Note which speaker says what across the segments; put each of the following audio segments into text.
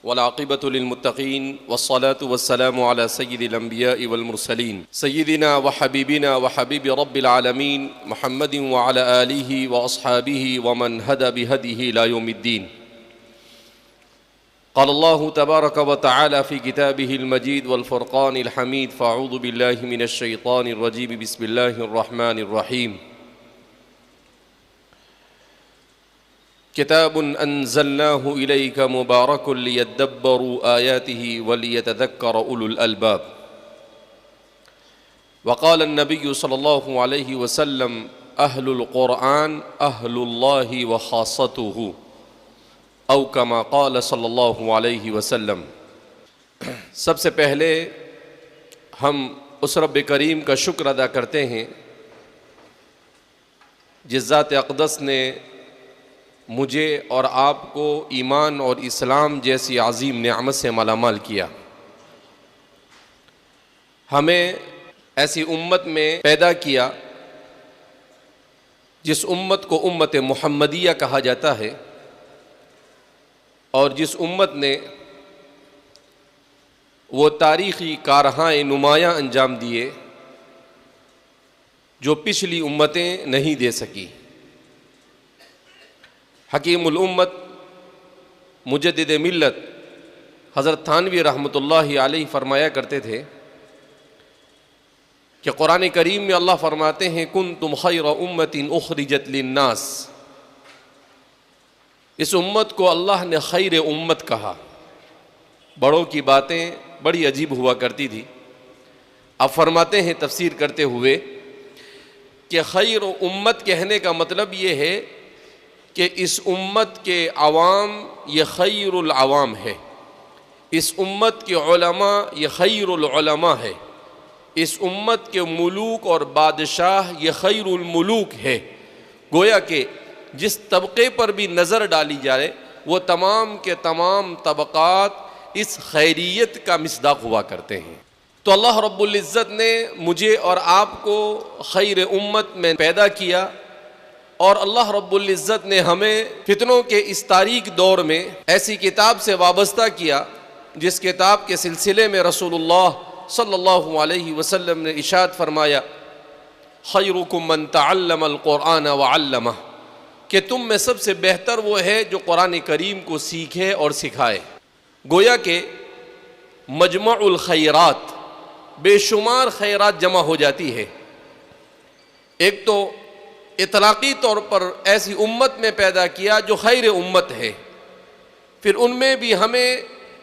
Speaker 1: والعاقبة للمتقين والصلاة والسلام على سيد الأنبياء والمرسلين سيدنا وحبيبنا وحبيب رب العالمين محمد وعلى آله وأصحابه ومن هدى بهديه إلى يوم الدين. قال الله تبارك وتعالى في كتابه المجيد والفرقان الحميد فأعوذ بالله من الشيطان الرجيم بسم الله الرحمن الرحيم. کتاب انزلناہ الیک مبارک لیدبروا آیاته وليتذکر اولو الالباب. وقال النبی صلی اللہ علیہ وسلم اہل القرآن اہل اللہ وخاصته او کما قال صلی اللہ علیہ وسلم. سب سے پہلے ہم اس رب کریم کا شکر ادا کرتے ہیں جس ذات اقدس نے مجھے اور آپ کو ایمان اور اسلام جیسی عظیم نعمت سے مالا مال کیا. ہمیں ایسی امت میں پیدا کیا جس امت کو امت محمدیہ کہا جاتا ہے، اور جس امت نے وہ تاریخی کارہائے نمایاں انجام دیے جو پچھلی امتیں نہیں دے سکی. حکیم الامت مجدد ملت حضرت تھانوی رحمۃ اللہ علیہ فرمایا کرتے تھے کہ قرآن کریم میں اللہ فرماتے ہیں کنتم خیر امت اخرجت للناس. اس امت کو اللہ نے خیر امت کہا. بڑوں کی باتیں بڑی عجیب ہوا کرتی تھی. اب فرماتے ہیں تفسیر کرتے ہوئے کہ خیر امت کہنے کا مطلب یہ ہے کہ اس امت کے عوام یہ خیر العوام ہے، اس امت کے علماء یہ خیر العلماء ہے، اس امت کے ملوک اور بادشاہ یہ خیر الملوک ہے. گویا کہ جس طبقے پر بھی نظر ڈالی جائے وہ تمام کے تمام طبقات اس خیریت کا مصداق ہوا کرتے ہیں. تو اللہ رب العزت نے مجھے اور آپ کو خیر امت میں پیدا کیا، اور اللہ رب العزت نے ہمیں فتنوں کے اس تاریک دور میں ایسی کتاب سے وابستہ کیا جس کتاب کے سلسلے میں رسول اللہ صلی اللہ علیہ وسلم نے ارشاد فرمایا خیرکم من تعلم القرآن وعلمہ، کہ تم میں سب سے بہتر وہ ہے جو قرآن کریم کو سیکھے اور سکھائے. گویا کہ مجمع الخیرات، بے شمار خیرات جمع ہو جاتی ہے. ایک تو اطلاقی طور پر ایسی امت میں پیدا کیا جو خیر امت ہے، پھر ان میں بھی ہمیں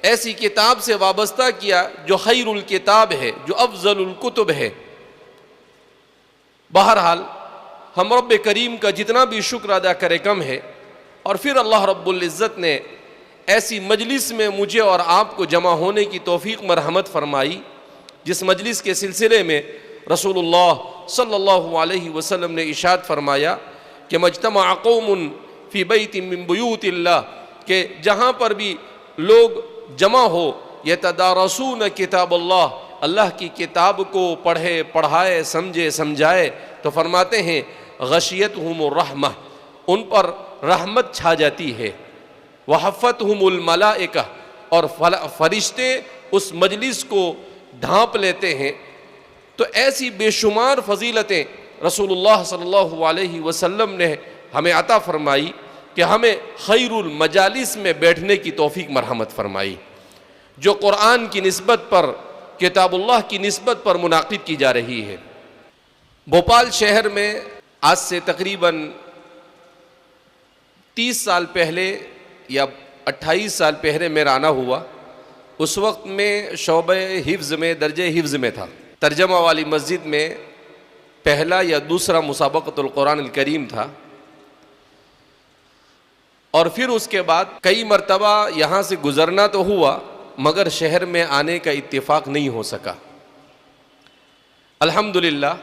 Speaker 1: ایسی کتاب سے وابستہ کیا جو خیر الکتاب ہے، جو افضل الکتب ہے. بہرحال ہم رب کریم کا جتنا بھی شکر ادا کرے کم ہے. اور پھر اللہ رب العزت نے ایسی مجلس میں مجھے اور آپ کو جمع ہونے کی توفیق مرحمت فرمائی جس مجلس کے سلسلے میں رسول اللہ صلی اللہ علیہ وسلم نے ارشاد فرمایا کہ مجتمع قوم فی بیت من بیوت اللہ، کہ جہاں پر بھی لوگ جمع ہو یتدارسون کتاب اللہ، اللہ کی کتاب کو پڑھے پڑھائے سمجھے سمجھائے، تو فرماتے ہیں غشیتہم الرحمہ، ان پر رحمت چھا جاتی ہے. وحفتہم الملائکہ، اور فرشتے اس مجلس کو ڈھانپ لیتے ہیں. تو ایسی بے شمار فضیلتیں رسول اللہ صلی اللہ علیہ وسلم نے ہمیں عطا فرمائی کہ ہمیں خیر المجالس میں بیٹھنے کی توفیق مرحمت فرمائی جو قرآن کی نسبت پر، کتاب اللہ کی نسبت پر منعقد کی جا رہی ہے. بھوپال شہر میں آج سے تقریباً 30 سال پہلے یا 28 سال پہلے میرا آنا ہوا. اس وقت میں شعبہ حفظ میں، درجہ حفظ میں تھا. ترجمہ والی مسجد میں پہلا یا دوسرا مسابقۃ القرآن الکریم تھا، اور پھر اس کے بعد کئی مرتبہ یہاں سے گزرنا تو ہوا مگر شہر میں آنے کا اتفاق نہیں ہو سکا. الحمدللہ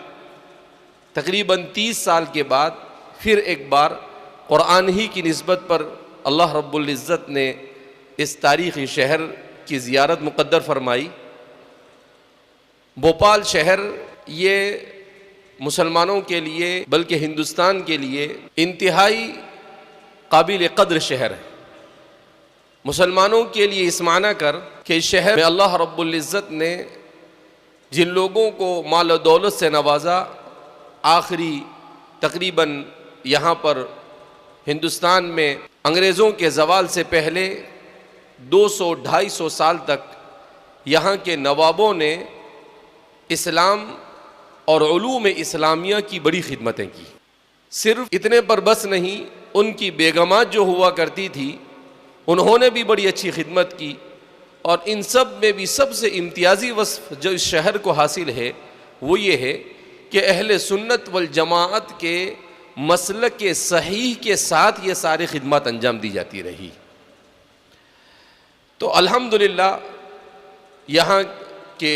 Speaker 1: تقریباً 30 سال کے بعد پھر ایک بار قرآن ہی کی نسبت پر اللہ رب العزت نے اس تاریخی شہر کی زیارت مقدر فرمائی. بھوپال شہر یہ مسلمانوں کے لیے بلکہ ہندوستان کے لیے انتہائی قابل قدر شہر ہے. مسلمانوں کے لیے اس معنی کر کہ اس شہر میں اللہ رب العزت نے جن لوگوں کو مال و دولت سے نوازا، آخری تقریباً یہاں پر ہندوستان میں انگریزوں کے زوال سے پہلے 200-250 سال تک یہاں کے نوابوں نے اسلام اور علوم اسلامیہ کی بڑی خدمتیں کی۔ صرف اتنے پر بس نہیں، ان کی بیگمات جو ہوا کرتی تھی انہوں نے بھی بڑی اچھی خدمت کی، اور ان سب میں بھی سب سے امتیازی وصف جو اس شہر کو حاصل ہے وہ یہ ہے کہ اہل سنت والجماعت کے مسلک صحیح کے ساتھ یہ ساری خدمات انجام دی جاتی رہی۔ تو الحمدللہ یہاں کے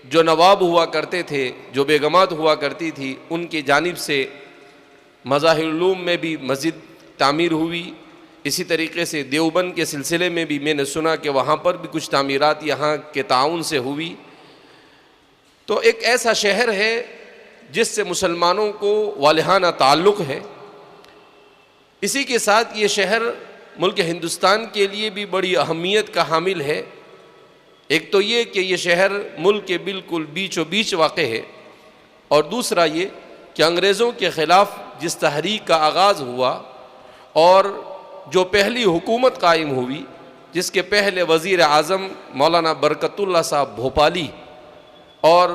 Speaker 1: جو نواب ہوا کرتے تھے، جو بیگمات ہوا کرتی تھی، ان کی جانب سے مظاہر العلوم میں بھی مسجد تعمیر ہوئی۔ اسی طریقے سے دیوبند کے سلسلے میں بھی میں نے سنا کہ وہاں پر بھی کچھ تعمیرات یہاں کے تعاون سے ہوئی۔ تو ایک ایسا شہر ہے جس سے مسلمانوں کو والہانہ تعلق ہے۔ اسی کے ساتھ یہ شہر ملک ہندوستان کے لیے بھی بڑی اہمیت کا حامل ہے۔ ایک تو یہ کہ یہ شہر ملک کے بالکل بیچ و بیچ واقع ہے، اور دوسرا یہ کہ انگریزوں کے خلاف جس تحریک کا آغاز ہوا اور جو پہلی حکومت قائم ہوئی، جس کے پہلے وزیر اعظم مولانا برکت اللہ صاحب بھوپالی، اور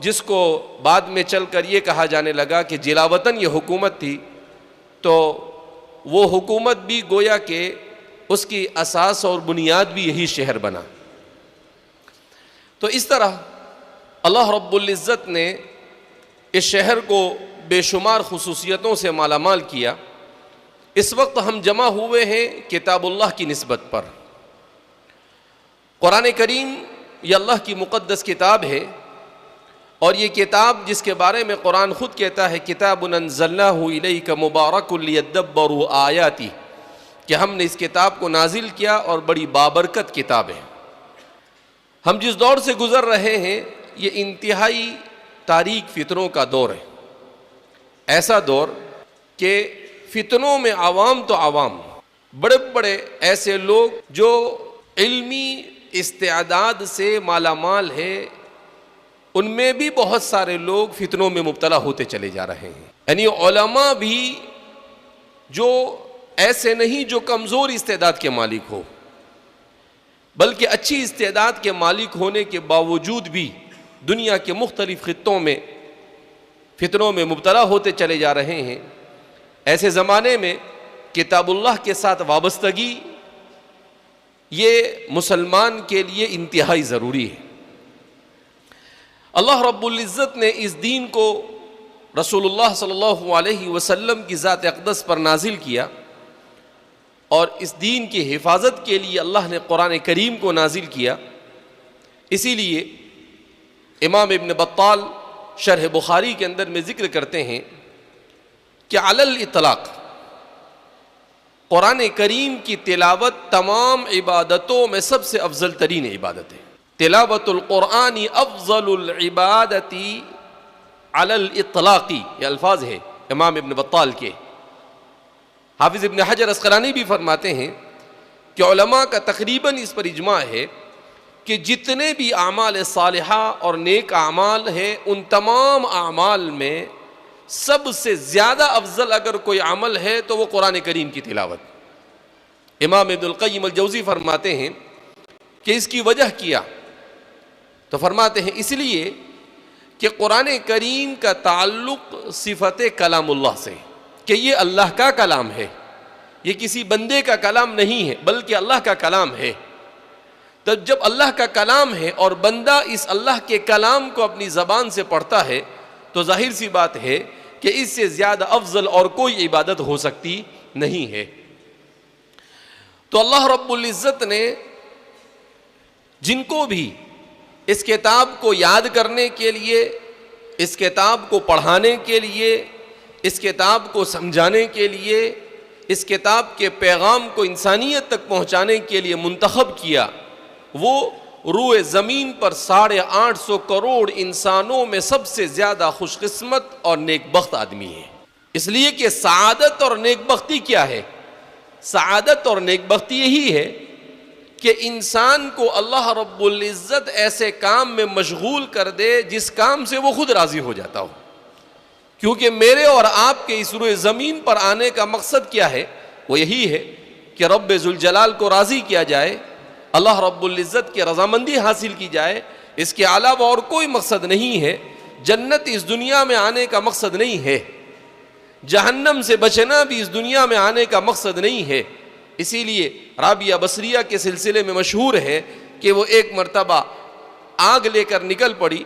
Speaker 1: جس کو بعد میں چل کر یہ کہا جانے لگا کہ جلاوطن یہ حکومت تھی، تو وہ حکومت بھی گویا کہ اس کی اساس اور بنیاد بھی یہی شہر بنا۔ تو اس طرح اللہ رب العزت نے اس شہر کو بے شمار خصوصیتوں سے مالا مال کیا۔ اس وقت ہم جمع ہوئے ہیں کتاب اللہ کی نسبت پر۔ قرآن کریم یہ اللہ کی مقدس کتاب ہے، اور یہ کتاب جس کے بارے میں قرآن خود کہتا ہے کتاب انزلناہ الیک مبارک لیدبروا آیاتہ، کہ ہم نے اس کتاب کو نازل کیا اور بڑی بابرکت کتاب ہے۔ ہم جس دور سے گزر رہے ہیں یہ انتہائی تاریک فتنوں کا دور ہے، ایسا دور کہ فتنوں میں عوام تو عوام، بڑے بڑے ایسے لوگ جو علمی استعداد سے مالا مال ہے، ان میں بھی بہت سارے لوگ فتنوں میں مبتلا ہوتے چلے جا رہے ہیں۔ یعنی علماء بھی جو ایسے نہیں جو کمزور استعداد کے مالک ہو، بلکہ اچھی استعداد کے مالک ہونے کے باوجود بھی دنیا کے مختلف خطوں میں فتنوں میں مبتلا ہوتے چلے جا رہے ہیں۔ ایسے زمانے میں کتاب اللہ کے ساتھ وابستگی یہ مسلمان کے لیے انتہائی ضروری ہے۔ اللہ رب العزت نے اس دین کو رسول اللہ صلی اللہ علیہ وسلم کی ذات اقدس پر نازل کیا، اور اس دین کی حفاظت کے لیے اللہ نے قرآن کریم کو نازل کیا۔ اسی لیے امام ابن بطال شرح بخاری کے اندر میں ذکر کرتے ہیں کہ علی الاطلاق قرآن کریم کی تلاوت تمام عبادتوں میں سب سے افضل ترین عبادت ہے۔ تلاوت القرآن افضل العبادت علی الاطلاق، یہ الفاظ ہے امام ابن بطال کے۔ حافظ ابن حجر اسقلانی بھی فرماتے ہیں کہ علماء کا تقریباً اس پر اجماع ہے کہ جتنے بھی اعمال صالحہ اور نیک اعمال ہیں، ان تمام اعمال میں سب سے زیادہ افضل اگر کوئی عمل ہے تو وہ قرآن کریم کی تلاوت۔ امام ابن القیم الجوزی فرماتے ہیں کہ اس کی وجہ کیا، تو فرماتے ہیں اس لیے کہ قرآن کریم کا تعلق صفت کلام اللہ سے، کہ یہ اللہ کا کلام ہے، یہ کسی بندے کا کلام نہیں ہے بلکہ اللہ کا کلام ہے۔ تو جب اللہ کا کلام ہے اور بندہ اس اللہ کے کلام کو اپنی زبان سے پڑھتا ہے تو ظاہر سی بات ہے کہ اس سے زیادہ افضل اور کوئی عبادت ہو سکتی نہیں ہے۔ تو اللہ رب العزت نے جن کو بھی اس کتاب کو یاد کرنے کے لیے، اس کتاب کو پڑھانے کے لیے، اس کتاب کو سمجھانے کے لیے، اس کتاب کے پیغام کو انسانیت تک پہنچانے کے لیے منتخب کیا، وہ روئے زمین پر 850 کروڑ انسانوں میں سب سے زیادہ خوش قسمت اور نیک بخت آدمی ہے۔ اس لیے کہ سعادت اور نیک بختی کیا ہے؟ سعادت اور نیک بختی یہی ہے کہ انسان کو اللہ رب العزت ایسے کام میں مشغول کر دے جس کام سے وہ خود راضی ہو جاتا ہو. کیونکہ میرے اور آپ کے اس روئے زمین پر آنے کا مقصد کیا ہے؟ وہ یہی ہے کہ رب ذوالجلال کو راضی کیا جائے، اللہ رب العزت کی رضامندی حاصل کی جائے. اس کے علاوہ اور کوئی مقصد نہیں ہے. جنت اس دنیا میں آنے کا مقصد نہیں ہے، جہنم سے بچنا بھی اس دنیا میں آنے کا مقصد نہیں ہے. اسی لیے رابعہ بصریہ کے سلسلے میں مشہور ہے کہ وہ ایک مرتبہ آگ لے کر نکل پڑی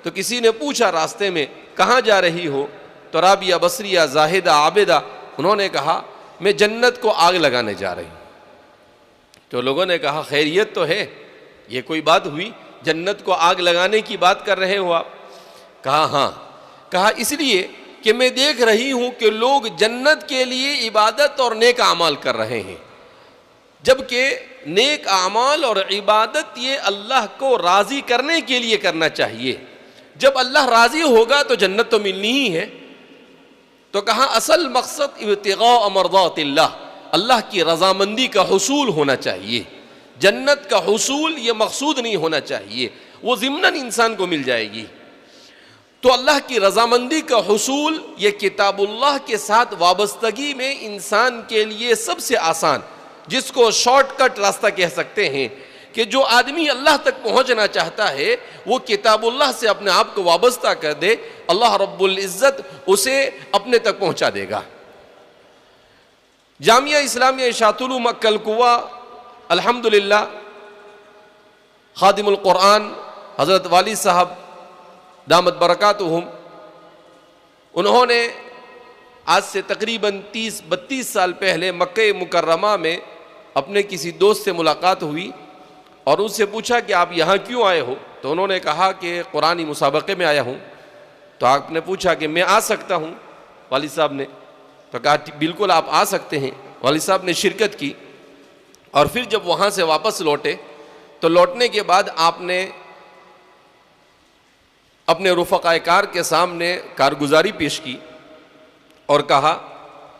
Speaker 1: تو کسی نے پوچھا راستے میں کہاں جا رہی ہو؟ تو رابعہ بصریہ زاہدہ عابدہ انہوں نے کہا میں جنت کو آگ لگانے جا رہی ہوں. تو لوگوں نے کہا خیریت تو ہے، یہ کوئی بات ہوئی؟ جنت کو آگ لگانے کی بات کر رہے ہو آپ؟ کہا ہاں. کہا اس لیے کہ میں دیکھ رہی ہوں کہ لوگ جنت کے لیے عبادت اور نیک اعمال کر رہے ہیں، جبکہ نیک اعمال اور عبادت یہ اللہ کو راضی کرنے کے لیے کرنا چاہیے. جب اللہ راضی ہوگا تو جنت تو ملنی ہی ہے. تو کہا اصل مقصد ابتغاء مرضات اللہ، اللہ کی رضامندی کا حصول ہونا چاہیے. جنت کا حصول یہ مقصود نہیں ہونا چاہیے، وہ ضمناً انسان کو مل جائے گی. تو اللہ کی رضامندی کا حصول یہ کتاب اللہ کے ساتھ وابستگی میں انسان کے لیے سب سے آسان، جس کو شارٹ کٹ راستہ کہہ سکتے ہیں، کہ جو آدمی اللہ تک پہنچنا چاہتا ہے وہ کتاب اللہ سے اپنے آپ کو وابستہ کر دے، اللہ رب العزت اسے اپنے تک پہنچا دے گا. جامعہ اسلامیہ اشاعت العلوم مکہ الکوہ الحمدللہ خادم القرآن حضرت والد صاحب دامت برکاتہم، انہوں نے آج سے تقریباً 30-32 سال پہلے مکہ مکرمہ میں اپنے کسی دوست سے ملاقات ہوئی اور ان سے پوچھا کہ آپ یہاں کیوں آئے ہو؟ تو انہوں نے کہا کہ قرآنی مسابقے میں آیا ہوں. تو آپ نے پوچھا کہ میں آ سکتا ہوں؟ والد صاحب نے تو کہا بالکل آپ آ سکتے ہیں. والد صاحب نے شرکت کی اور پھر جب وہاں سے واپس لوٹے تو لوٹنے کے بعد آپ نے اپنے رفقائے کار کے سامنے کارگزاری پیش کی اور کہا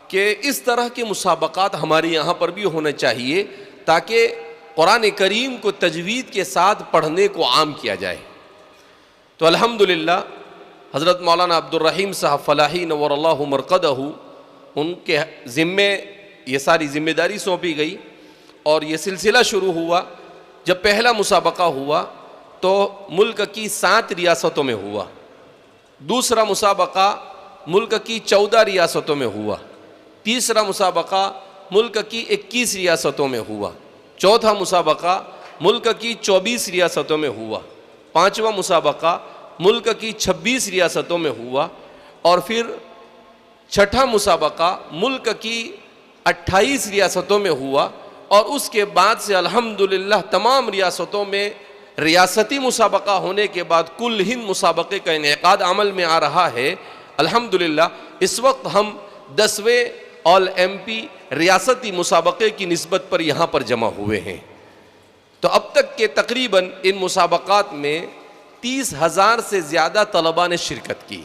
Speaker 1: کہ اس طرح کے مسابقات ہمارے یہاں پر بھی ہونے چاہیے تاکہ قرآن کریم کو تجوید کے ساتھ پڑھنے کو عام کیا جائے. تو الحمدللہ حضرت مولانا عبد الرحیم صاحب فلاحی نور اللہ مرقدہ ان کے ذمے یہ ساری ذمہ داری سونپی گئی اور یہ سلسلہ شروع ہوا. جب پہلا مسابقہ ہوا تو ملک کی 7 ریاستوں میں ہوا، دوسرا مسابقہ ملک کی 14 ریاستوں میں ہوا، تیسرا مسابقہ ملک کی 21 ریاستوں میں ہوا، چوتھا مسابقہ ملک کی 24 ریاستوں میں ہوا، پانچواں مسابقہ ملک کی 26 ریاستوں میں ہوا اور پھر چھٹا مسابقہ ملک کی 28 ریاستوں میں ہوا. اور اس کے بعد سے الحمدللہ تمام ریاستوں میں ریاستی مسابقہ ہونے کے بعد کل ہند مسابقے کا انعقاد عمل میں آ رہا ہے. الحمدللہ اس وقت ہم 10ویں آل ایم پی ریاستی مسابقے کی نسبت پر یہاں پر جمع ہوئے ہیں. تو اب تک کے تقریباً ان مسابقات میں 30,000 سے زیادہ طلباء نے شرکت کی.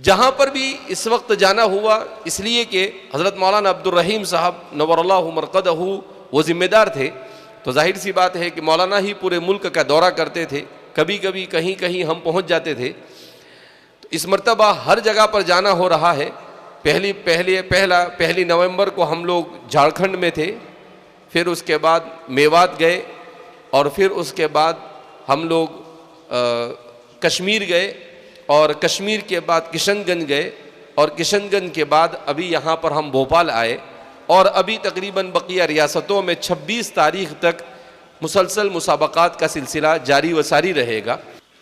Speaker 1: جہاں پر بھی اس وقت جانا ہوا اس لیے کہ حضرت مولانا عبد الرحیم صاحب نور اللہ مرقدہ وہ ذمہ دار تھے، تو ظاہر سی بات ہے کہ مولانا ہی پورے ملک کا دورہ کرتے تھے، کبھی کبھی کہیں کہیں ہم پہنچ جاتے تھے. تو اس مرتبہ ہر جگہ پر جانا ہو رہا ہے. پہلی نومبر کو ہم لوگ جھارکھنڈ میں تھے، پھر اس کے بعد میوات گئے اور پھر اس کے بعد ہم لوگ کشمیر گئے اور کشمیر کے بعد کشن گنج گئے اور کشن گنج کے بعد ابھی یہاں پر ہم بھوپال آئے اور ابھی تقریباً بقیہ ریاستوں میں 26 تاریخ تک مسلسل مسابقات کا سلسلہ جاری و ساری رہے گا.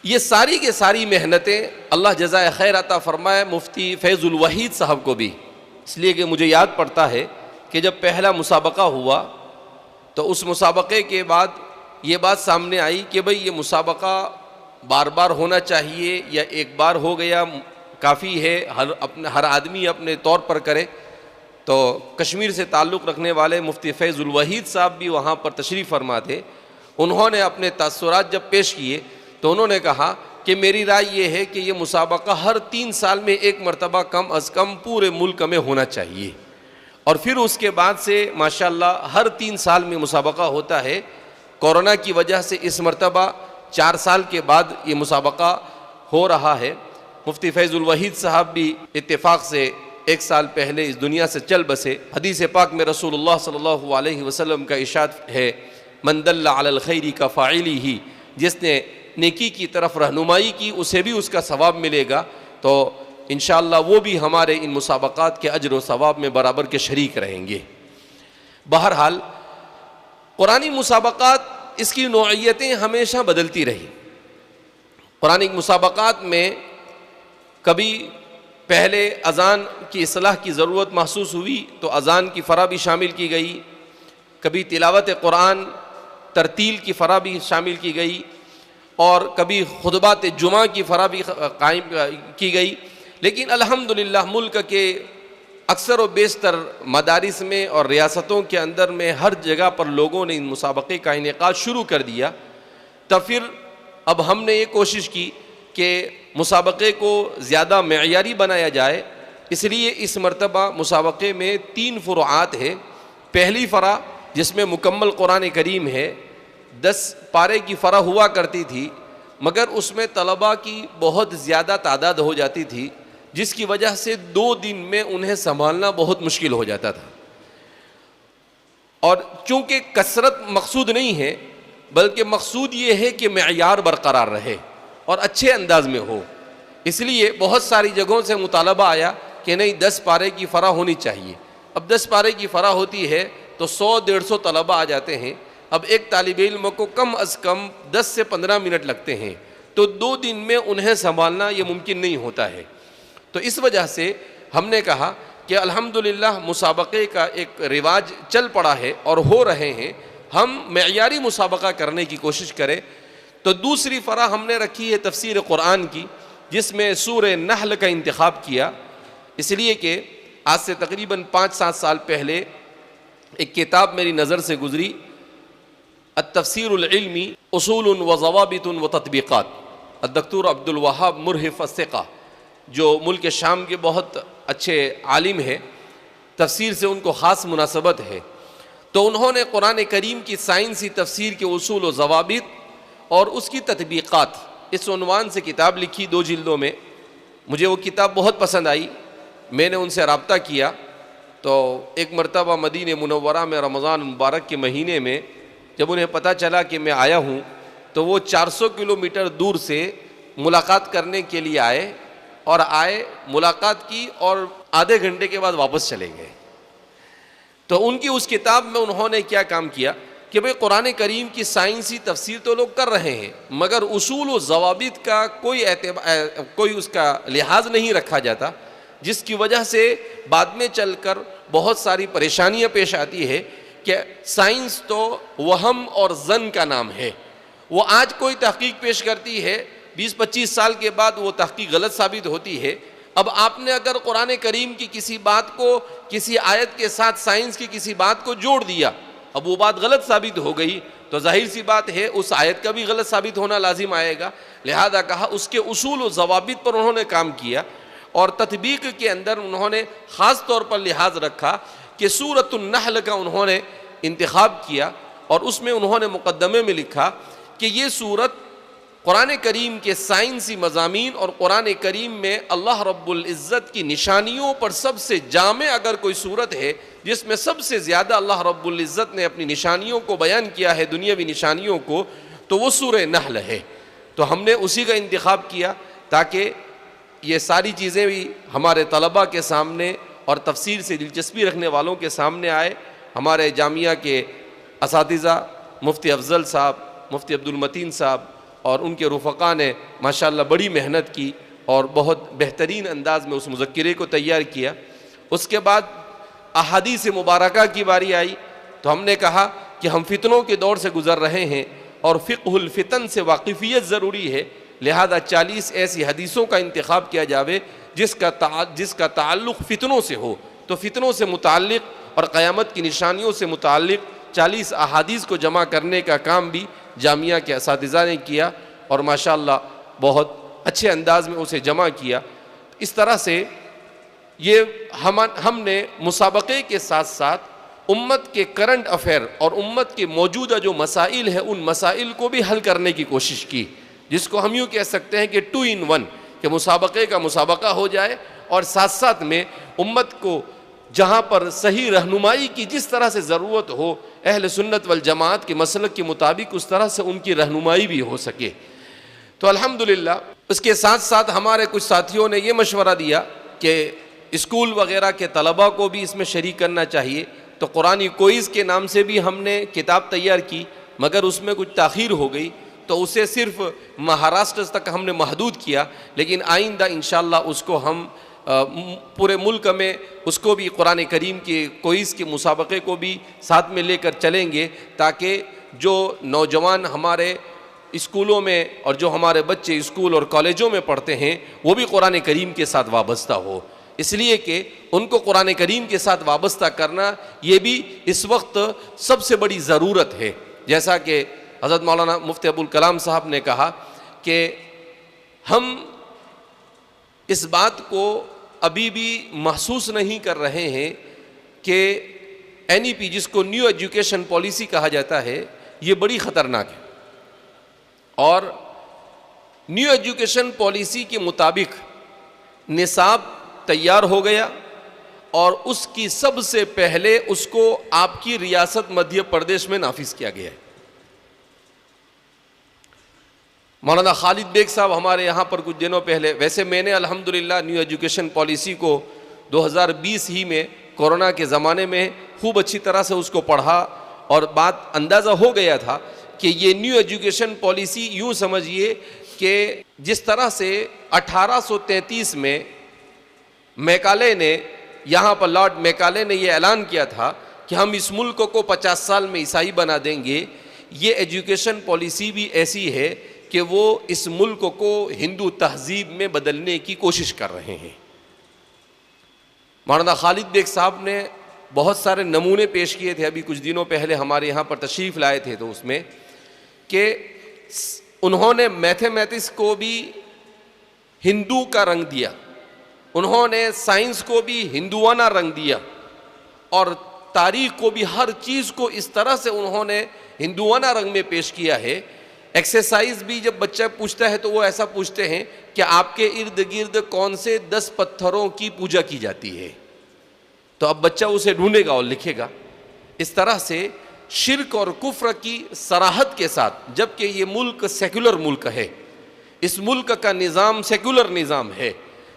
Speaker 1: یہ ساری کے ساری محنتیں اللہ جزائے خیر عطا فرمائے مفتی فیض الوحید صاحب کو بھی، اس لیے کہ مجھے یاد پڑتا ہے کہ جب پہلا مسابقہ ہوا تو اس مسابقے کے بعد یہ بات سامنے آئی کہ بھئی یہ مسابقہ بار بار ہونا چاہیے یا ایک بار ہو گیا کافی ہے، ہر آدمی اپنے طور پر کرے. تو کشمیر سے تعلق رکھنے والے مفتی فیض الوحید صاحب بھی وہاں پر تشریف فرما تھے. انہوں نے اپنے تاثرات جب پیش کیے تو انہوں نے کہا کہ میری رائے یہ ہے کہ یہ مسابقہ ہر 3 سال میں ایک مرتبہ کم از کم پورے ملک میں ہونا چاہیے اور پھر اس کے بعد سے ماشاءاللہ ہر 3 سال میں مسابقہ ہوتا ہے۔ کورونا کی وجہ سے اس مرتبہ 4 سال کے بعد یہ مسابقہ ہو رہا ہے۔ مفتی فیض الوحید صاحب بھی اتفاق سے 1 سال پہلے اس دنیا سے چل بسے۔ حدیث پاک میں رسول اللہ صلی اللہ علیہ وسلم کا ارشاد ہے، من دل علی الخیر کفاعلہ، جس نے نیکی کی طرف رہنمائی کی اسے بھی اس کا ثواب ملے گا۔ تو انشاءاللہ وہ بھی ہمارے ان مسابقات کے اجر و ثواب میں برابر کے شریک رہیں گے۔ بہرحال قرآنی مسابقات، اس کی نوعیتیں ہمیشہ بدلتی رہی۔ قرآنی مسابقات میں کبھی پہلے اذان کی اصلاح کی ضرورت محسوس ہوئی تو اذان کی فرح بھی شامل کی گئی، کبھی تلاوت قرآن ترتیل کی فرح بھی شامل کی گئی، اور کبھی خطبات جمعہ کی فرح بھی قائم کی گئی۔ لیکن الحمدللہ ملک کے اکثر و بیشتر مدارس میں اور ریاستوں کے اندر میں ہر جگہ پر لوگوں نے ان مسابقے کا انعقاد شروع کر دیا۔ تب پھر اب ہم نے یہ کوشش کی کہ مسابقے کو زیادہ معیاری بنایا جائے، اس لیے اس مرتبہ مسابقے میں 3 فروعات ہیں۔ پہلی فرح جس میں مکمل قرآن کریم ہے، 10 پارے کی فرح ہوا کرتی تھی، مگر اس میں طلباء کی بہت زیادہ تعداد ہو جاتی تھی، جس کی وجہ سے 2 دن میں انہیں سنبھالنا بہت مشکل ہو جاتا تھا۔ اور چونکہ کثرت مقصود نہیں ہے، بلکہ مقصود یہ ہے کہ معیار برقرار رہے اور اچھے انداز میں ہو، اس لیے بہت ساری جگہوں سے مطالبہ آیا کہ نہیں 10 پارے کی فرح ہونی چاہیے۔ اب 10 پارے کی فرح ہوتی ہے تو 100-150 طلباء آ جاتے ہیں۔ اب ایک طالب علم کو کم از کم 10 سے 15 منٹ لگتے ہیں، تو 2 دن میں انہیں سنبھالنا یہ ممکن نہیں ہوتا ہے۔ تو اس وجہ سے ہم نے کہا کہ الحمدللہ مسابقے کا ایک رواج چل پڑا ہے اور ہو رہے ہیں، ہم معیاری مسابقہ کرنے کی کوشش کریں۔ تو دوسری فرح ہم نے رکھی ہے تفسیر قرآن کی، جس میں سورہ نحل کا انتخاب کیا، اس لیے کہ آج سے تقریباً 5-7 سال پہلے ایک کتاب میری نظر سے گزری، التفسیر العلمی اصول و ضوابط و تطبیقات، الدکتور عبد الوہاب مرہف الثقہ، جو ملک شام کے بہت اچھے عالم ہیں، تفسیر سے ان کو خاص مناسبت ہے۔ تو انہوں نے قرآن کریم کی سائنسی تفسیر کے اصول و ضوابط اور اس کی تطبیقات، اس عنوان سے کتاب لکھی 2 جلدوں میں۔ مجھے وہ کتاب بہت پسند آئی، میں نے ان سے رابطہ کیا۔ تو ایک مرتبہ مدینہ منورہ میں رمضان مبارک کے مہینے میں جب انہیں پتہ چلا کہ میں آیا ہوں، تو وہ 400 کلومیٹر دور سے ملاقات کرنے کے لیے آئے، ملاقات کی اور آدھے گھنٹے کے بعد واپس چلے گئے۔ تو ان کی اس کتاب میں انہوں نے کیا کام کیا کہ بھئی قرآن کریم کی سائنسی تفسیر تو لوگ کر رہے ہیں، مگر اصول و ضوابط کا کوئی اس کا لحاظ نہیں رکھا جاتا، جس کی وجہ سے بعد میں چل کر بہت ساری پریشانیاں پیش آتی ہے کہ سائنس تو وہم اور ظن کا نام ہے۔ وہ آج کوئی تحقیق پیش کرتی ہے، 20-25 سال کے بعد وہ تحقیق غلط ثابت ہوتی ہے۔ اب آپ نے اگر قرآن کریم کی کسی بات کو کسی آیت کے ساتھ سائنس کی کسی بات کو جوڑ دیا، اب وہ بات غلط ثابت ہو گئی، تو ظاہر سی بات ہے اس آیت کا بھی غلط ثابت ہونا لازم آئے گا۔ لہذا کہا اس کے اصول و ضوابط پر انہوں نے کام کیا، اور تطبیق کے اندر انہوں نے خاص طور پر لحاظ رکھا کہ سورۃ النحل کا انہوں نے انتخاب کیا، اور اس میں انہوں نے مقدمے میں لکھا کہ یہ سورت قرآن کریم کے سائنسی مضامین اور قرآن کریم میں اللہ رب العزت کی نشانیوں پر سب سے جامع اگر کوئی سورت ہے، جس میں سب سے زیادہ اللہ رب العزت نے اپنی نشانیوں کو بیان کیا ہے، دنیاوی نشانیوں کو، تو وہ سورہ نحل ہے۔ تو ہم نے اسی کا انتخاب کیا تاکہ یہ ساری چیزیں بھی ہمارے طلباء کے سامنے اور تفسیر سے دلچسپی رکھنے والوں کے سامنے آئے۔ ہمارے جامعہ کے اساتذہ مفتی افضل صاحب، مفتی عبد المتین صاحب اور ان کے رفقا نے ماشاءاللہ بڑی محنت کی اور بہت بہترین انداز میں اس مذکرے کو تیار کیا۔ اس کے بعد احادیث مبارکہ کی باری آئی، تو ہم نے کہا کہ ہم فتنوں کے دور سے گزر رہے ہیں اور فقہ الفتن سے واقفیت ضروری ہے، لہذا 40 ایسی حدیثوں کا انتخاب کیا جاوے جس کا تعلق فتنوں سے ہو۔ تو فتنوں سے متعلق اور قیامت کی نشانیوں سے متعلق 40 احادیث کو جمع کرنے کا کام بھی جامعہ کے اساتذہ نے کیا، اور ماشاءاللہ بہت اچھے انداز میں اسے جمع کیا۔ اس طرح سے یہ ہم نے مسابقے کے ساتھ ساتھ امت کے کرنٹ افیئر اور امت کے موجودہ جو مسائل ہیں ان مسائل کو بھی حل کرنے کی کوشش کی، جس کو ہم یوں کہہ سکتے ہیں کہ 2 in 1، کہ مسابقے کا مسابقہ ہو جائے اور ساتھ ساتھ میں امت کو جہاں پر صحیح رہنمائی کی جس طرح سے ضرورت ہو، اہل سنت والجماعت کے مسلک کے مطابق اس طرح سے ان کی رہنمائی بھی ہو سکے۔ تو الحمدللہ اس کے ساتھ ساتھ ہمارے کچھ ساتھیوں نے یہ مشورہ دیا کہ اسکول وغیرہ کے طلباء کو بھی اس میں شریک کرنا چاہیے، تو قرآنی کوئز کے نام سے بھی ہم نے کتاب تیار کی، مگر اس میں کچھ تاخیر ہو گئی تو اسے صرف مہاراشٹر تک ہم نے محدود کیا، لیکن آئندہ انشاءاللہ اس کو ہم پورے ملک میں اس کو بھی قرآن کریم کے کوئز کے مسابقے کو بھی ساتھ میں لے کر چلیں گے، تاکہ جو نوجوان ہمارے اسکولوں میں اور جو ہمارے بچے اسکول اور کالجوں میں پڑھتے ہیں وہ بھی قرآن کریم کے ساتھ وابستہ ہو، اس لیے کہ ان کو قرآن کریم کے ساتھ وابستہ کرنا یہ بھی اس وقت سب سے بڑی ضرورت ہے۔ جیسا کہ حضرت مولانا مفتی ابوالکلام صاحب نے کہا کہ ہم اس بات کو ابھی بھی محسوس نہیں کر رہے ہیں کہ NEP جس کو نیو ایجوکیشن پالیسی کہا جاتا ہے یہ بڑی خطرناک ہے، اور نیو ایجوکیشن پالیسی کے مطابق نصاب تیار ہو گیا اور اس کی سب سے پہلے اس کو آپ کی ریاست مدھیہ پردیش میں نافذ کیا گیا ہے۔ مولانا خالد بیگ صاحب ہمارے یہاں پر کچھ دنوں پہلے، ویسے میں نے الحمدللہ نیو ایجوکیشن پالیسی کو 2020 ہی میں کورونا کے زمانے میں خوب اچھی طرح سے اس کو پڑھا اور بات اندازہ ہو گیا تھا کہ یہ نیو ایجوکیشن پالیسی یوں سمجھیے کہ جس طرح سے 1833 میں میکالے نے، یہاں پر لارڈ میکالے نے یہ اعلان کیا تھا کہ ہم اس ملک کو 50 سال میں عیسائی بنا دیں گے، یہ ایجوکیشن پالیسی بھی ایسی ہے کہ وہ اس ملک کو ہندو تہذیب میں بدلنے کی کوشش کر رہے ہیں۔ مولانا خالد بیگ صاحب نے بہت سارے نمونے پیش کیے تھے، ابھی کچھ دنوں پہلے ہمارے یہاں پر تشریف لائے تھے، تو اس میں کہ انہوں نے میتھمیٹکس کو بھی ہندو کا رنگ دیا، انہوں نے سائنس کو بھی ہندوانہ رنگ دیا، اور تاریخ کو بھی، ہر چیز کو اس طرح سے انہوں نے ہندوانہ رنگ میں پیش کیا ہے۔ ایکسرسائز بھی جب بچہ پوچھتا ہے تو وہ ایسا پوچھتے ہیں کہ آپ کے ارد گرد کون سے 10 پتھروں کی پوجا کی جاتی ہے، تو اب بچہ اسے ڈھونڈے گا اور لکھے گا۔ اس طرح سے شرک اور کفر کی صراحت کے ساتھ، جبکہ یہ ملک سیکولر ملک ہے، اس ملک کا نظام سیکولر نظام ہے۔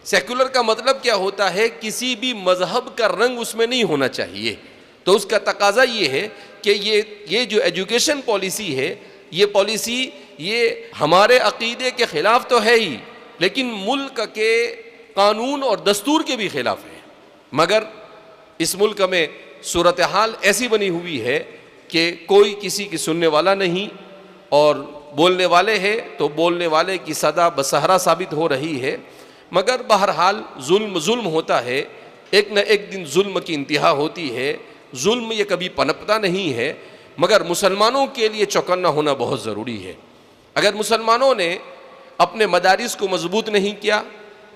Speaker 1: سیکولر کا مطلب کیا ہوتا ہے؟ کسی بھی مذہب کا رنگ اس میں نہیں ہونا چاہیے۔ تو اس کا تقاضا یہ ہے کہ یہ جو ایجوکیشن پالیسی ہے، یہ پالیسی یہ ہمارے عقیدے کے خلاف تو ہے ہی، لیکن ملک کے قانون اور دستور کے بھی خلاف ہے۔ مگر اس ملک میں صورتحال ایسی بنی ہوئی ہے کہ کوئی کسی کی سننے والا نہیں، اور بولنے والے ہیں تو بولنے والے کی صدا بصحرا ثابت ہو رہی ہے۔ مگر بہرحال ظلم ہوتا ہے، ایک نہ ایک دن ظلم کی انتہا ہوتی ہے، ظلم یہ کبھی پنپتا نہیں ہے، مگر مسلمانوں کے لیے چوکنا ہونا بہت ضروری ہے۔ اگر مسلمانوں نے اپنے مدارس کو مضبوط نہیں کیا،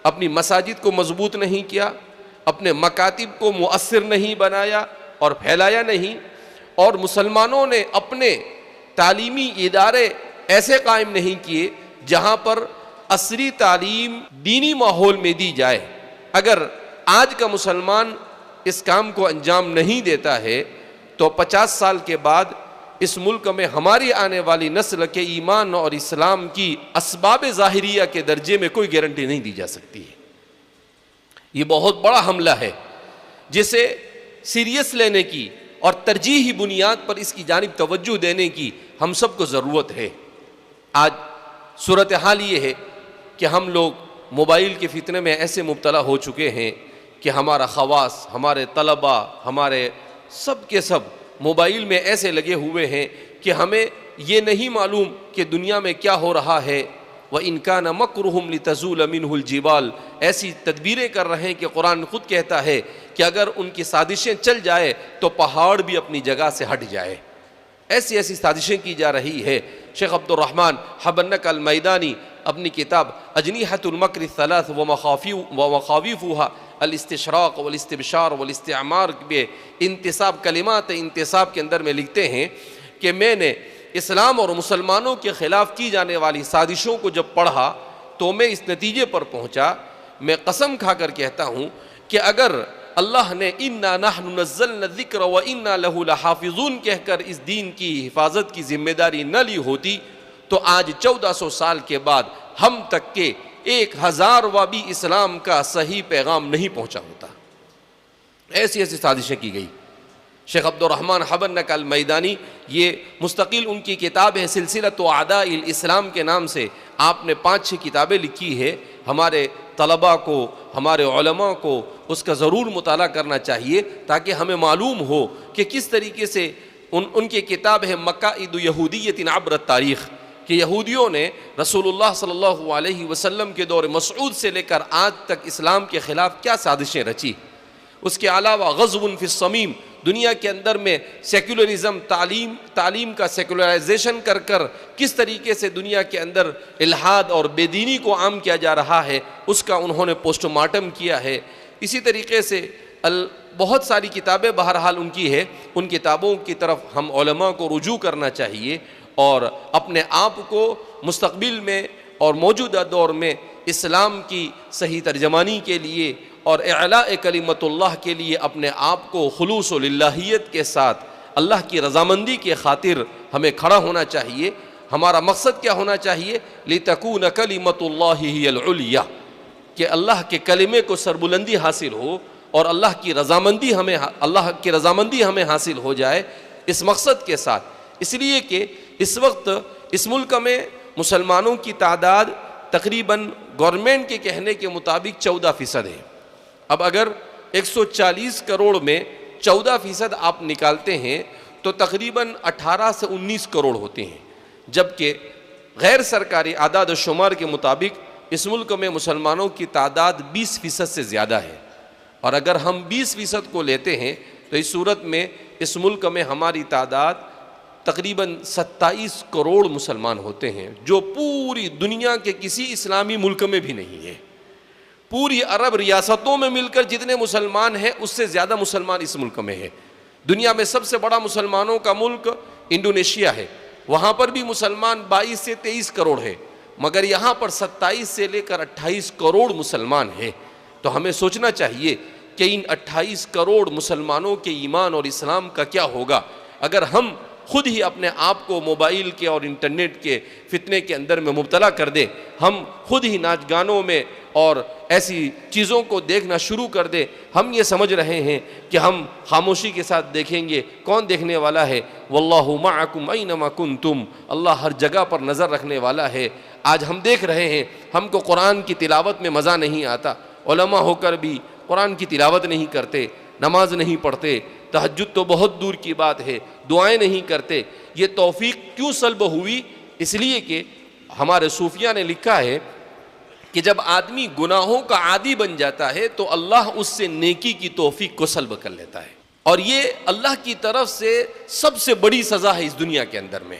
Speaker 1: اپنی مساجد کو مضبوط نہیں کیا، اپنے مکاتب کو مؤثر نہیں بنایا اور پھیلایا نہیں، اور مسلمانوں نے اپنے تعلیمی ادارے ایسے قائم نہیں کیے جہاں پر عصری تعلیم دینی ماحول میں دی جائے، اگر آج کا مسلمان اس کام کو انجام نہیں دیتا ہے تو 50 سال کے بعد اس ملک میں ہماری آنے والی نسل کے ایمان اور اسلام کی اسباب ظاہریہ کے درجے میں کوئی گارنٹی نہیں دی جا سکتی ہے۔ یہ بہت بڑا حملہ ہے جسے سیریس لینے کی اور ترجیحی بنیاد پر اس کی جانب توجہ دینے کی ہم سب کو ضرورت ہے۔ آج صورتحال یہ ہے کہ ہم لوگ موبائل کے فتنے میں ایسے مبتلا ہو چکے ہیں کہ ہمارا خواص، ہمارے طلباء، ہمارے سب کے سب موبائل میں ایسے لگے ہوئے ہیں کہ ہمیں یہ نہیں معلوم کہ دنیا میں کیا ہو رہا ہے۔ وَإِن كَانَ مَكْرُهُمْ لِتَزُولَ مِنْهُ الْجِبَالُ، ایسی تدبیریں کر رہے ہیں کہ قرآن خود کہتا ہے کہ اگر ان کی سازشیں چل جائے تو پہاڑ بھی اپنی جگہ سے ہٹ جائے۔ ایسی سازشیں کی جا رہی ہے۔ شیخ عبد الرحمن حبنک المیدانی اپنی کتاب اجنیحۃ المکر الثلاث ومخاوفها الاستشراق والاستبشار والاستعمار بے انتصاب کلمات انتصاب کے اندر میں لکھتے ہیں کہ میں نے اسلام اور مسلمانوں کے خلاف کی جانے والی سازشوں کو جب پڑھا تو میں اس نتیجے پر پہنچا، میں قسم کھا کر کہتا ہوں کہ اگر اللہ نے اِنَّا نَحْنُ نَزَّلْنَا الذِّكْرَ وَإِنَّا لَهُ لَحَافِظُونَ کہہ کر اس دین کی حفاظت کی ذمہ داری نہ لی ہوتی تو آج 1400 سال کے بعد ہم تک کے 1000واں بھی اسلام کا صحیح پیغام نہیں پہنچا ہوتا۔ ایسی ایسی سازشیں کی گئی۔ شیخ عبد الرحمن حبنک المیدانی، یہ مستقل ان کی کتاب ہے سلسلۃ اعداء الاسلام کے نام سے، آپ نے 5-6 کتابیں لکھی ہے۔ ہمارے طلباء کو، ہمارے علماء کو اس کا ضرور مطالعہ کرنا چاہیے تاکہ ہمیں معلوم ہو کہ کس طریقے سے ان کی کتاب ہے مقائد یہودیۃ عبر التاریخ، کہ یہودیوں نے رسول اللہ صلی اللہ علیہ وسلم کے دور مسعود سے لے کر آج تک اسلام کے خلاف کیا سازشیں رچی۔ اس کے علاوہ غزو فی الصمیم، دنیا کے اندر میں سیکولرزم، تعلیم کا سیکولرائزیشن کر کر کس طریقے سے دنیا کے اندر الحاد اور بے دینی کو عام کیا جا رہا ہے، اس کا انہوں نے پوسٹ مارٹم کیا ہے۔ اسی طریقے سے بہت ساری کتابیں بہرحال ان کی ہے، ان کتابوں کی طرف ہم علماء کو رجوع کرنا چاہیے اور اپنے آپ کو مستقبل میں اور موجودہ دور میں اسلام کی صحیح ترجمانی کے لیے اور اعلاء کلمت اللہ کے لیے اپنے آپ کو خلوص و للہیت کے ساتھ اللہ کی رضامندی کے خاطر ہمیں کھڑا ہونا چاہیے۔ ہمارا مقصد کیا ہونا چاہیے؟ لِتَكُونَ كَلِمَةُ اللَّهِ هِيَ الْعُلْيَا، کہ اللہ کے کلمے کو سربلندی حاصل ہو اور اللہ کی رضامندی ہمیں حاصل ہو جائے، اس مقصد کے ساتھ۔ اس لیے کہ اس وقت اس ملک میں مسلمانوں کی تعداد تقریباً گورنمنٹ کے کہنے کے مطابق 14% ہے۔ اب اگر 140 کروڑ میں 14% آپ نکالتے ہیں تو تقریباً 18 سے 19 کروڑ ہوتے ہیں، جبکہ غیر سرکاری اعداد و شمار کے مطابق اس ملک میں مسلمانوں کی تعداد 20% سے زیادہ ہے۔ اور اگر ہم 20% کو لیتے ہیں تو اس صورت میں اس ملک میں ہماری تعداد تقریباً 27 کروڑ مسلمان ہوتے ہیں، جو پوری دنیا کے کسی اسلامی ملک میں بھی نہیں ہے۔ پوری عرب ریاستوں میں مل کر جتنے مسلمان ہیں اس سے زیادہ مسلمان اس ملک میں ہے۔ دنیا میں سب سے بڑا مسلمانوں کا ملک انڈونیشیا ہے، وہاں پر بھی مسلمان 22 سے 23 کروڑ ہے، مگر یہاں پر 27 سے لے کر 28 کروڑ مسلمان ہیں۔ تو ہمیں سوچنا چاہیے کہ ان 28 کروڑ مسلمانوں کے ایمان اور اسلام کا کیا ہوگا اگر ہم خود ہی اپنے آپ کو موبائل کے اور انٹرنیٹ کے فتنے کے اندر میں مبتلا کر دیں، ہم خود ہی ناچ گانوں میں اور ایسی چیزوں کو دیکھنا شروع کر دیں۔ ہم یہ سمجھ رہے ہیں کہ ہم خاموشی کے ساتھ دیکھیں گے، کون دیکھنے والا ہے؟ واللہ معکم اینما کنتم، اللہ ہر جگہ پر نظر رکھنے والا ہے۔ آج ہم دیکھ رہے ہیں، ہم کو قرآن کی تلاوت میں مزہ نہیں آتا، علماء ہو کر بھی قرآن کی تلاوت نہیں کرتے، نماز نہیں پڑھتے، تہجد تو بہت دور کی بات ہے، دعائیں نہیں کرتے۔ یہ توفیق کیوں سلب ہوئی؟ اس لیے کہ ہمارے صوفیہ نے لکھا ہے کہ جب آدمی گناہوں کا عادی بن جاتا ہے تو اللہ اس سے نیکی کی توفیق کو سلب کر لیتا ہے، اور یہ اللہ کی طرف سے سب سے بڑی سزا ہے اس دنیا کے اندر میں۔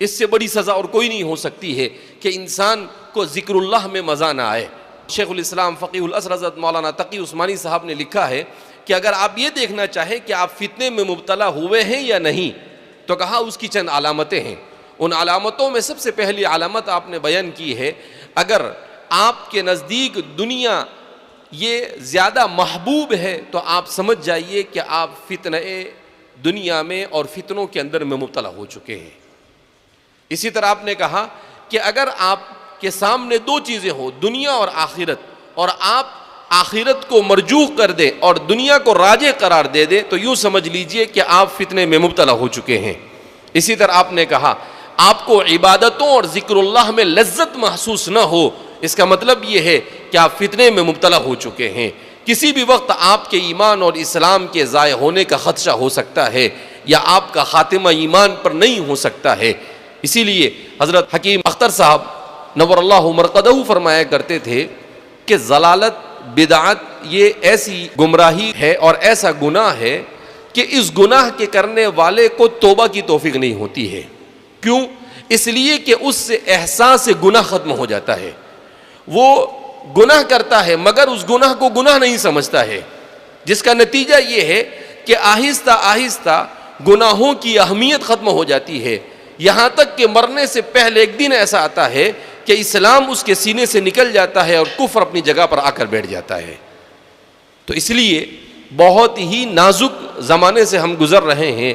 Speaker 1: اس سے بڑی سزا اور کوئی نہیں ہو سکتی ہے کہ انسان کو ذکر اللہ میں مزہ نہ آئے۔ شیخ الاسلام فقیہ العصر حضرت مولانا تقی عثمانی صاحب نے لکھا ہے کہ اگر آپ یہ دیکھنا چاہیں کہ آپ فتنے میں مبتلا ہوئے ہیں یا نہیں تو کہا اس کی چند علامتیں ہیں۔ ان علامتوں میں سب سے پہلی علامت آپ نے بیان کی ہے، اگر آپ کے نزدیک دنیا یہ زیادہ محبوب ہے تو آپ سمجھ جائیے کہ آپ فتنہ دنیا میں اور فتنوں کے اندر میں مبتلا ہو چکے ہیں۔ اسی طرح آپ نے کہا کہ اگر آپ کے سامنے دو چیزیں ہو، دنیا اور آخرت، اور آپ آخرت کو مرجوح کر دیں اور دنیا کو راجح قرار دے دیں تو یوں سمجھ لیجئے کہ آپ فتنے میں مبتلا ہو چکے ہیں۔ اسی طرح آپ نے کہا آپ کو عبادتوں اور ذکر اللہ میں لذت محسوس نہ ہو، اس کا مطلب یہ ہے کہ آپ فتنے میں مبتلا ہو چکے ہیں۔ کسی بھی وقت آپ کے ایمان اور اسلام کے ضائع ہونے کا خدشہ ہو سکتا ہے یا آپ کا خاتمہ ایمان پر نہیں ہو سکتا ہے۔ اسی لیے حضرت حکیم اختر صاحب نور اللہ مرقدہ فرمایا کرتے تھے کہ ضلالت، بدعت یہ ایسی گمراہی ہے اور ایسا گناہ ہے کہ اس گناہ کے کرنے والے کو توبہ کی توفیق نہیں ہوتی ہے، کیوں؟ اس لیے کہ اس سے احساس گناہ ختم ہو جاتا ہے. وہ گناہ کرتا ہے مگر اس گناہ کو گناہ نہیں سمجھتا ہے، جس کا نتیجہ یہ ہے کہ آہستہ آہستہ گناہوں کی اہمیت ختم ہو جاتی ہے، یہاں تک کہ مرنے سے پہلے ایک دن ایسا آتا ہے کہ اسلام اس کے سینے سے نکل جاتا ہے اور کفر اپنی جگہ پر آ کر بیٹھ جاتا ہے. تو اس لیے بہت ہی نازک زمانے سے ہم گزر رہے ہیں.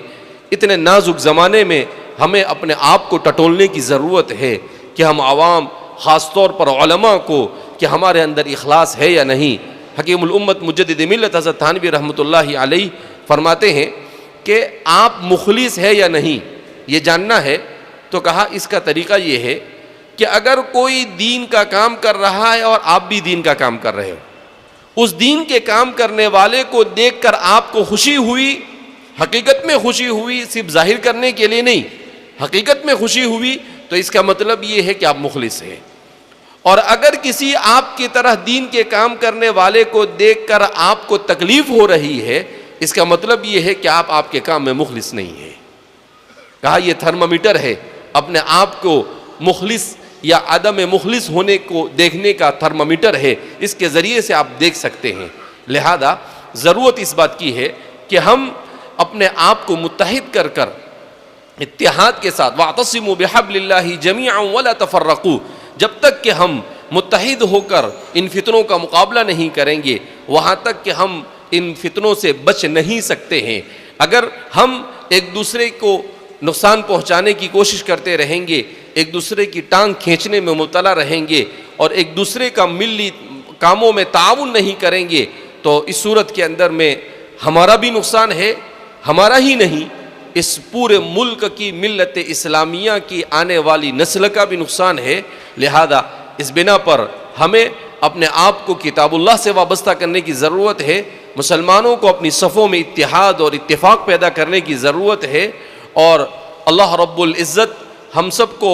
Speaker 1: اتنے نازک زمانے میں ہمیں اپنے آپ کو ٹٹولنے کی ضرورت ہے کہ ہم عوام، خاص طور پر علماء کو، کہ ہمارے اندر اخلاص ہے یا نہیں. حکیم الامت مجدد ملت حضرت تھانوی رحمۃ اللہ علیہ فرماتے ہیں کہ آپ مخلص ہے یا نہیں یہ جاننا ہے. تو کہا اس کا طریقہ یہ ہے کہ اگر کوئی دین کا کام کر رہا ہے اور آپ بھی دین کا کام کر رہے ہو، اس دین کے کام کرنے والے کو دیکھ کر آپ کو خوشی ہوئی، حقیقت میں خوشی ہوئی، صرف ظاہر کرنے کے لیے نہیں، حقیقت میں خوشی ہوئی، تو اس کا مطلب یہ ہے کہ آپ مخلص ہیں. اور اگر کسی آپ کی طرح دین کے کام کرنے والے کو دیکھ کر آپ کو تکلیف ہو رہی ہے، اس کا مطلب یہ ہے کہ آپ کے کام میں مخلص نہیں ہیں. کہا یہ تھرمامیٹر ہے، اپنے آپ کو مخلص یا عدم مخلص ہونے کو دیکھنے کا تھرمامیٹر ہے، اس کے ذریعے سے آپ دیکھ سکتے ہیں. لہذا ضرورت اس بات کی ہے کہ ہم اپنے آپ کو متحد کر کر اتحاد کے ساتھ وَاعْتَصِمُوا بِحَبْلِ اللَّهِ جَمِيعًا وَلَا تَفَرَّقُوا، جب تک کہ ہم متحد ہو کر ان فتنوں کا مقابلہ نہیں کریں گے وہاں تک کہ ہم ان فتنوں سے بچ نہیں سکتے ہیں. اگر ہم ایک دوسرے کو نقصان پہنچانے کی کوشش کرتے رہیں گے، ایک دوسرے کی ٹانگ کھینچنے میں مبتلا رہیں گے اور ایک دوسرے کا ملی کاموں میں تعاون نہیں کریں گے، تو اس صورت کے اندر میں ہمارا بھی نقصان ہے، ہمارا ہی نہیں، اس پورے ملک کی ملت اسلامیہ کی آنے والی نسل کا بھی نقصان ہے. لہذا اس بنا پر ہمیں اپنے آپ کو کتاب اللہ سے وابستہ کرنے کی ضرورت ہے. مسلمانوں کو اپنی صفوں میں اتحاد اور اتفاق پیدا کرنے کی ضرورت ہے، اور اللہ رب العزت ہم سب کو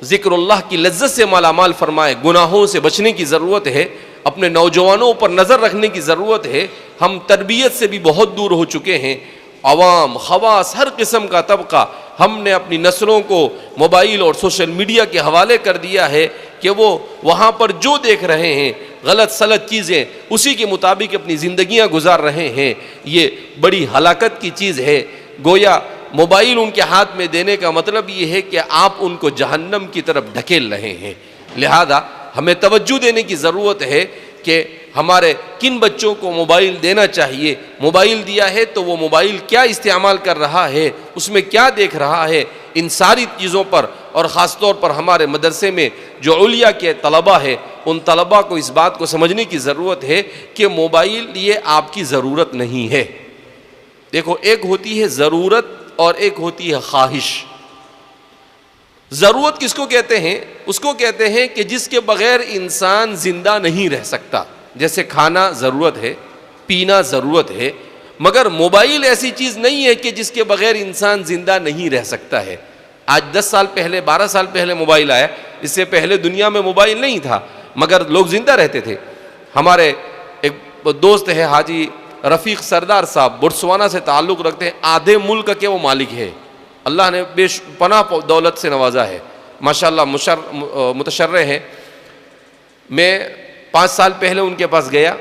Speaker 1: ذکر اللہ کی لذت سے مالا مال فرمائے. گناہوں سے بچنے کی ضرورت ہے، اپنے نوجوانوں پر نظر رکھنے کی ضرورت ہے. ہم تربیت سے بھی بہت دور ہو چکے ہیں. عوام، خواص، ہر قسم کا طبقہ ہم نے اپنی نسلوں کو موبائل اور سوشل میڈیا کے حوالے کر دیا ہے کہ وہ وہاں پر جو دیکھ رہے ہیں غلط سلط چیزیں، اسی کے مطابق اپنی زندگیاں گزار رہے ہیں. یہ بڑی ہلاکت کی چیز ہے. گویا موبائل ان کے ہاتھ میں دینے کا مطلب یہ ہے کہ آپ ان کو جہنم کی طرف ڈھکیل رہے ہیں. لہذا ہمیں توجہ دینے کی ضرورت ہے کہ ہمارے کن بچوں کو موبائل دینا چاہیے، موبائل دیا ہے تو وہ موبائل کیا استعمال کر رہا ہے، اس میں کیا دیکھ رہا ہے. ان ساری چیزوں پر، اور خاص طور پر ہمارے مدرسے میں جو علیا کے طلباء ہے، ان طلباء کو اس بات کو سمجھنے کی ضرورت ہے کہ موبائل یہ آپ کی ضرورت نہیں ہے. دیکھو، ایک ہوتی ہے ضرورت اور ایک ہوتی ہے خواہش. ضرورت کس کو کہتے ہیں؟ اس کو کہتے ہیں کہ جس کے بغیر انسان زندہ نہیں رہ سکتا. جیسے کھانا ضرورت ہے، پینا ضرورت ہے، مگر موبائل ایسی چیز نہیں ہے کہ جس کے بغیر انسان زندہ نہیں رہ سکتا ہے. آج 10 سال پہلے، 12 سال پہلے موبائل آیا، اس سے پہلے دنیا میں موبائل نہیں تھا مگر لوگ زندہ رہتے تھے. ہمارے ایک دوست ہے حاجی رفیق سردار صاحب، بوتسوانا سے تعلق رکھتے ہیں. آدھے ملک کے وہ مالک ہے. اللہ نے بے پناہ دولت سے نوازا ہے، ماشاءاللہ متشرع ہیں. میں 5 سال پہلے ان کے پاس گیا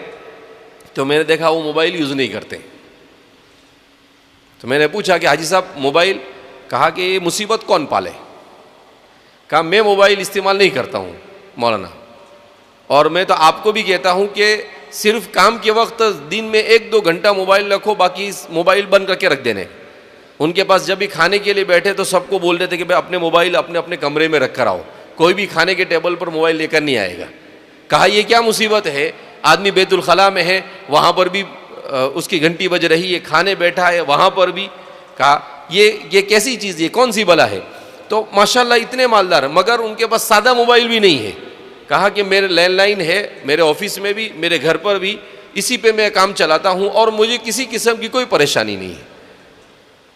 Speaker 1: تو میں نے دیکھا وہ موبائل یوز نہیں کرتے. تو میں نے پوچھا کہ حاجی صاحب موبائل، کہا کہ یہ مصیبت کون پالے؟ کہا میں موبائل استعمال نہیں کرتا ہوں مولانا، اور میں تو آپ کو بھی کہتا ہوں کہ صرف کام کے وقت دن میں 1-2 گھنٹہ موبائل رکھو، باقی موبائل بند کر کے رکھ دینے. ان کے پاس جب بھی کھانے کے لیے بیٹھے تو سب کو بول رہے تھے کہ بھائی اپنے موبائل اپنے اپنے کمرے میں رکھ کر آؤ، کوئی بھی کھانے کے ٹیبل پر موبائل لے کر نہیں آئے گا. کہا یہ کیا مصیبت ہے؟ آدمی بیت الخلاء میں ہے، وہاں پر بھی اس کی گھنٹی بج رہی ہے، کھانے بیٹھا ہے وہاں پر بھی. کہا یہ کیسی چیز، یہ کون سی بلا ہے؟ تو ماشاءاللہ اتنے مالدار، مگر ان کے پاس سادہ موبائل بھی نہیں ہے. کہا کہ میرے لینڈ لائن ہے، میرے آفس میں بھی، میرے گھر پر بھی، اسی پہ میں کام چلاتا ہوں اور مجھے کسی قسم کی کوئی پریشانی نہیں ہے.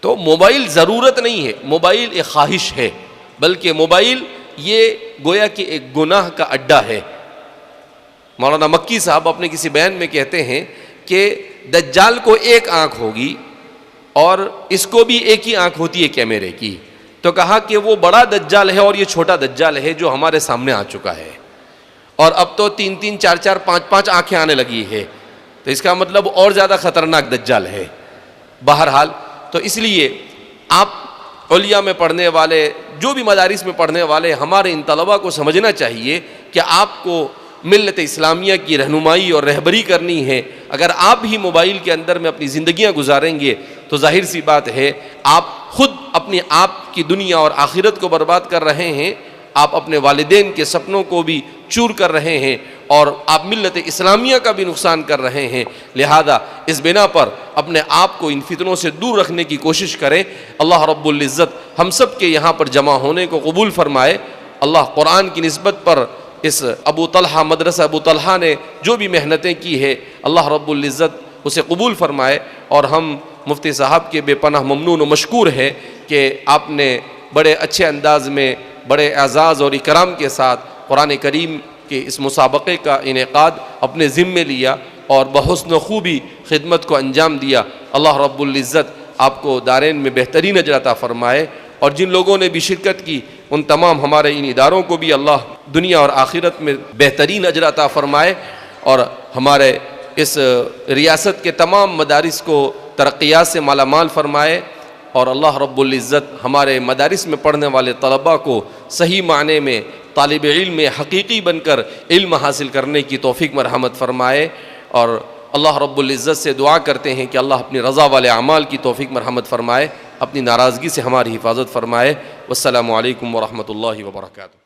Speaker 1: تو موبائل ضرورت نہیں ہے، موبائل ایک خواہش ہے، بلکہ موبائل یہ گویا کہ ایک گناہ کا اڈا ہے. مولانا مکی صاحب اپنے کسی بیان میں کہتے ہیں کہ دجال کو ایک آنکھ ہوگی اور اس کو بھی ایک ہی آنکھ ہوتی ہے کیمرے کی. تو کہا کہ وہ بڑا دجال ہے اور یہ چھوٹا دجال ہے جو ہمارے سامنے آ چکا ہے، اور اب تو 3 4 4 5 5 آنکھیں آنے لگی ہے، تو اس کا مطلب اور زیادہ خطرناک دجال ہے۔ بہرحال تو اس لیے آپ علیہ میں پڑھنے والے، جو بھی مدارس میں پڑھنے والے، ہمارے ان طلباء کو سمجھنا چاہیے کہ آپ کو ملت اسلامیہ کی رہنمائی اور رہبری کرنی ہے۔ اگر آپ ہی موبائل کے اندر میں اپنی زندگیاں گزاریں گے تو ظاہر سی بات ہے آپ خود اپنی آپ کی دنیا اور آخرت کو برباد کر رہے ہیں، آپ اپنے والدین کے سپنوں کو بھی چور کر رہے ہیں، اور آپ ملت اسلامیہ کا بھی نقصان کر رہے ہیں۔ لہذا اس بنا پر اپنے آپ کو ان فتنوں سے دور رکھنے کی کوشش کریں۔ اللہ رب العزت ہم سب کے یہاں پر جمع ہونے کو قبول فرمائے۔ اللہ قرآن کی نسبت پر اس ابو طلحہ، مدرسہ ابو طلحہ نے جو بھی محنتیں کی ہے، اللہ رب العزت اسے قبول فرمائے، اور ہم مفتی صاحب کے بے پناہ ممنون و مشکور ہے کہ آپ نے بڑے اچھے انداز میں، بڑے اعزاز اور اکرام کے ساتھ قرآن کریم کے اس مسابقے کا انعقاد اپنے ذمے لیا اور بحسن خوبی خدمت کو انجام دیا۔ اللہ رب العزت آپ کو دارین میں بہترین اجر عطا فرمائے، اور جن لوگوں نے بھی شرکت کی ان تمام ہمارے ان اداروں کو بھی اللہ دنیا اور آخرت میں بہترین اجر عطا فرمائے، اور ہمارے اس ریاست کے تمام مدارس کو ترقیات سے مالا مال فرمائے، اور اللہ رب العزت ہمارے مدارس میں پڑھنے والے طلباء کو صحیح معنی میں طالب علم حقیقی بن کر علم حاصل کرنے کی توفیق مرحمت فرمائے، اور اللہ رب العزت سے دعا کرتے ہیں کہ اللہ اپنی رضا والے اعمال کی توفیق مرحمت فرمائے، اپنی ناراضگی سے ہماری حفاظت فرمائے۔ والسلام علیکم ورحمۃ اللہ وبرکاتہ۔